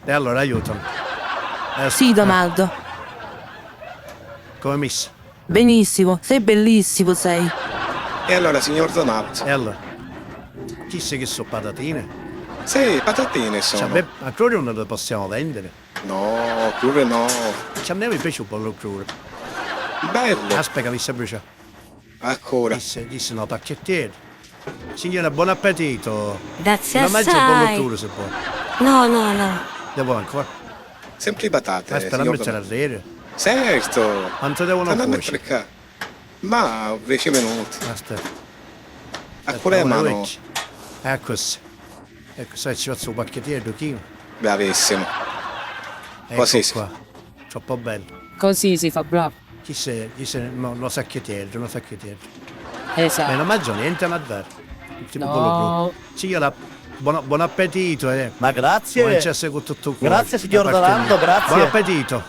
E allora aiutami. Sì, Domaldo. Come miss? Benissimo, sei bellissimo, sei. E allora, signor Donald? E allora? Chi sei che so patatine? Sì, patatine Cioè, sono. a Crure non le possiamo vendere. No, crude no. Ci a me mi piace un po' lo Crure. Bello. Aspetta, mi sta bruciando. Ancora. Disse no, pacchettino. Signora, buon appetito. Grazie Una mangia il pollo assai. Crure se vuoi. No, no, no. Devo ancora? Sempre patate, Aspetta, a signor mettere a Donald. rere. Certo. Quanto devono Stanno a cuocere? mettere qua. Ma 10 minuti. Aspetta. Ancora in mano. Ecco sì. Ecco, sai, ci faccio un pacchettino, chino. Bravissimo. Ecco Così sì. qua. Troppo bello. Così si fa, bravo. Chi sei? No, lo sacchettino, lo sacchettino. Esatto. Non mangio niente a dare. Tipo No. pollo Crure. Signora, buon appetito, Ma grazie. Non c'è con tutto cuore. Grazie, signor Da parte Donaldo, mia. grazie. Buon appetito.